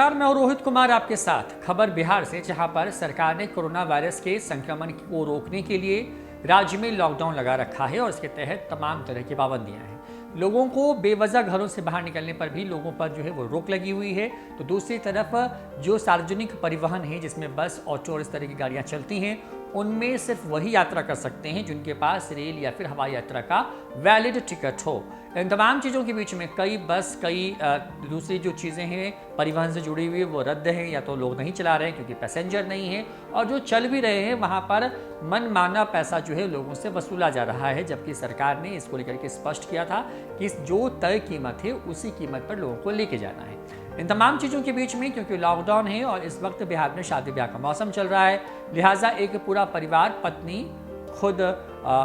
नमस्कार, मैं रोहित कुमार आपके साथ। खबर बिहार से, जहां पर सरकार ने कोरोना वायरस के संक्रमण को रोकने के लिए राज्य में लॉकडाउन लगा रखा है और इसके तहत तमाम तरह की पाबंदियां हैं। लोगों को बेवजह घरों से बाहर निकलने पर भी लोगों पर जो है वो रोक लगी हुई है। तो दूसरी तरफ जो सार्वजनिक परिवहन है, जिसमें बस, ऑटो और इस तरह की गाड़ियां चलती हैं, उनमें सिर्फ वही यात्रा कर सकते हैं जिनके पास रेल या फिर हवाई यात्रा का वैलिड टिकट हो। इन तमाम चीज़ों के बीच में कई बस, कई दूसरी जो चीज़ें हैं परिवहन से जुड़ी हुई, वो रद्द हैं या तो लोग नहीं चला रहे हैं क्योंकि पैसेंजर नहीं है, और जो चल भी रहे हैं वहाँ पर मनमाना पैसा जो है लोगों से वसूला जा रहा है। जबकि सरकार ने इसको लेकर के स्पष्ट किया था कि जो तय कीमत है उसी कीमत पर लोगों को लेके जाना है। इन तमाम चीज़ों के बीच में क्योंकि लॉकडाउन है और इस वक्त बिहार में शादी ब्याह का मौसम चल रहा है, लिहाजा एक पूरा परिवार, पत्नी, खुद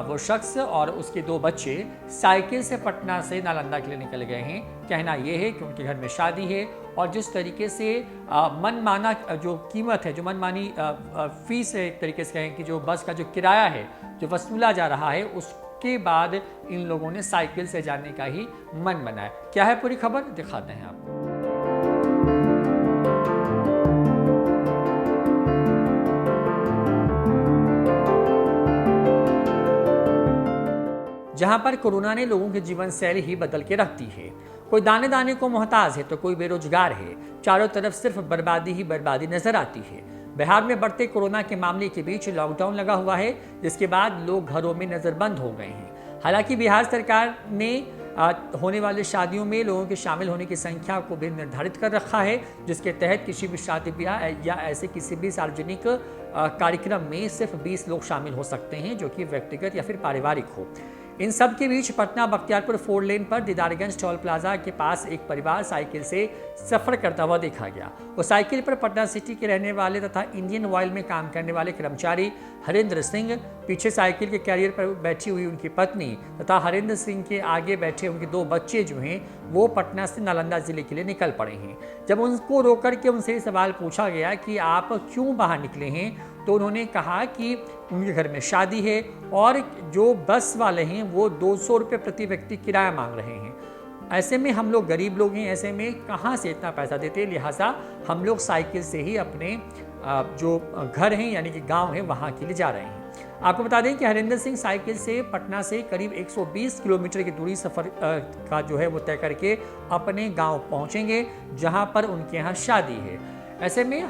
वो शख्स और उसके 2 बच्चे साइकिल से पटना से नालंदा के लिए निकल गए हैं। कहना यह है कि उनके घर में शादी है और जिस तरीके से मनमाना जो कीमत है, जो मनमानी फीस है, एक तरीके से कहें कि जो बस का जो किराया है जो वसूला जा रहा है, उसके बाद इन लोगों ने साइकिल से जाने का ही मन बनाया। क्या है पूरी खबर, दिखाते हैं आपको। जहां पर कोरोना ने लोगों की जीवन शैली ही बदल के रख दी है। कोई दाने दाने को मोहताज है तो कोई बेरोजगार है। चारों तरफ सिर्फ बर्बादी ही बर्बादी नजर आती है। बिहार में बढ़ते कोरोना के मामले के बीच लॉकडाउन लगा हुआ है, जिसके बाद लोग घरों में नजरबंद हो गए हैं। हालांकि बिहार सरकार ने होने वाली शादियों में लोगों के शामिल होने की संख्या को भी निर्धारित कर रखा है, जिसके तहत किसी भी शादी ब्याह या ऐसे किसी भी सार्वजनिक कार्यक्रम में सिर्फ 20 लोग शामिल हो सकते हैं, जो कि व्यक्तिगत या फिर पारिवारिक हो। इन सब के बीच पटना बख्तियारपुर 4 लेन पर दीदारगंज टोल प्लाजा के पास एक परिवार साइकिल से सफर करता हुआ देखा गया। वो साइकिल पर पटना सिटी के रहने वाले तथा इंडियन ऑयल में काम करने वाले कर्मचारी हरेंद्र सिंह, पीछे साइकिल के कैरियर पर बैठी हुई उनकी पत्नी तथा हरेंद्र सिंह के आगे बैठे उनके 2 बच्चे जो हैं वो पटना से नालंदा जिले के लिए निकल पड़े हैं। जब उनको रोक करके उनसे सवाल पूछा गया कि आप क्यों बाहर निकले हैं, तो उन्होंने कहा कि उनके घर में शादी है और जो बस वाले हैं वो 200 रुपये प्रति व्यक्ति किराया मांग रहे हैं। ऐसे में हम लोग गरीब लोग हैं, ऐसे में कहाँ से इतना पैसा देते, लिहाजा हम लोग साइकिल से ही अपने जो घर हैं यानी कि गांव है वहाँ के लिए जा रहे हैं। आपको बता दें कि हरेंद्र सिंह साइकिल से पटना से करीब 120 किलोमीटर की दूरी सफ़र का जो है वो तय करके अपने गांव पहुंचेंगे, जहां पर उनके यहाँ शादी है। ऐसे में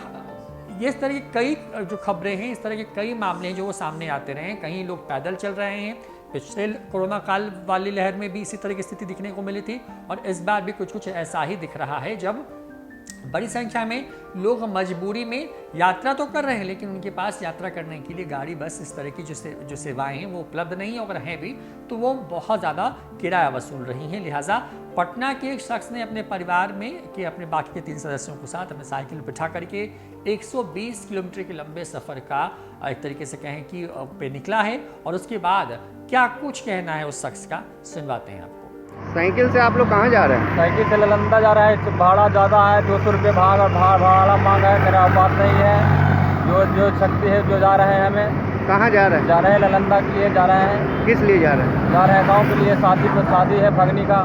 ये इस तरह की कई जो खबरें हैं, इस तरह के कई मामले हैं जो वो सामने आते रहे हैं। कहीं लोग पैदल चल रहे हैं, पिछले कोरोना काल वाली लहर में भी इसी तरह की स्थिति दिखने को मिली थी और इस बार भी कुछ ऐसा ही दिख रहा है, जब बड़ी संख्या में लोग मजबूरी में यात्रा तो कर रहे हैं लेकिन उनके पास यात्रा करने के लिए गाड़ी, बस, इस तरह की जो सेवाएं हैं वो उपलब्ध नहीं है, अगर हैं भी तो वो बहुत ज़्यादा किराया वसूल रही हैं। लिहाजा पटना के एक शख्स ने अपने परिवार में कि अपने बाकी के 3 सदस्यों के साथ अपने साइकिल बिठा करके 120 किलोमीटर के लंबे सफ़र का एक तरीके से कहें कि पे निकला है। और उसके बाद क्या कुछ कहना है उस शख्स का, सुनवाते हैं आपको। साइकिल से आप लोग कहाँ जा रहे हैं? साइकिल से नालंदा जा रहा है। भाड़ा ज़्यादा है, 200 रुपये भाड़ा मांगा है। मेरा बात नहीं है, जो शक्ति है जो जा रहे हैं। हमें कहाँ जा रहे हैं? जा रहे हैं नालंदा के लिए जा रहे हैं। किस लिए जा रहे हैं? जा रहे हैं गांव के लिए, शादी है भगनी का।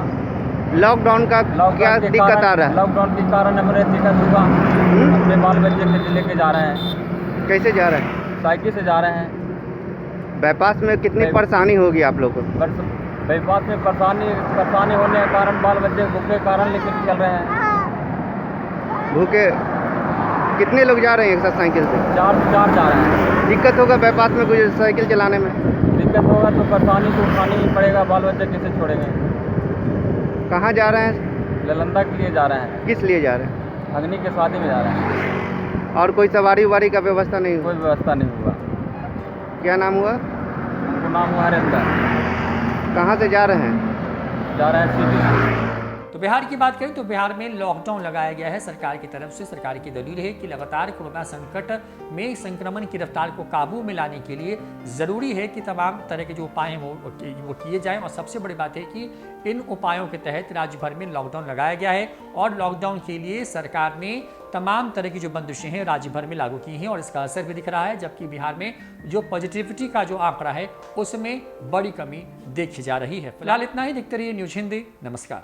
लॉकडाउन का क्या दिक्कत आ रहा है? लॉकडाउन के कारण हमारे दिक्कत हुआ, अपने बाल बच्चे के लेके जा रहे हैं। कैसे जा रहे हैं? साइकिल से जा रहे हैं। बाईपास में कितनी परेशानी होगी आप लोग को? बाईपास में परेशानी होने के कारण, बाल बच्चे भूखे कारण लेकर चल रहे हैं। भूखे? कितने लोग जा रहे हैं एक साथ साइकिल से? 4 जा रहे हैं। दिक्कत होगा बाईपास में कुछ साइकिल चलाने में? दिक्कत होगा तो परेशानी तो उठानी ही पड़ेगा, बाल बच्चे कैसे छोड़ेंगे। कहाँ जा रहे हैं? नालंदा के लिए जा रहे हैं। किस लिए जा रहे हैं? भगनी के शादी में जा रहे हैं। और कोई सवारी उवारी का व्यवस्था नहीं? कोई व्यवस्था नहीं हुआ। क्या नाम हुआ? उनको नाम हुआ हरेंद्र। कहाँ से जा रहे हैं? जा रहे हैं सिटी। तो बिहार की बात करें तो बिहार में लॉकडाउन लगाया गया है सरकार की तरफ से। सरकार की दलील है कि लगातार कोरोना संकट में संक्रमण की रफ्तार को काबू में लाने के लिए ज़रूरी है कि तमाम तरह के जो उपाय हैं वो किए जाएं। और सबसे बड़ी बात है कि इन उपायों के तहत राज्य भर में लॉकडाउन लगाया गया है और लॉकडाउन के लिए सरकार ने तमाम तरह की जो बंदिशें हैं राज्य भर में लागू की हैं और इसका असर भी दिख रहा है। जबकि बिहार में जो पॉजिटिविटी का जो आंकड़ा है उसमें बड़ी कमी देखी जा रही है। फिलहाल इतना ही। देखते रहिए न्यूज़ हिंदी। नमस्कार।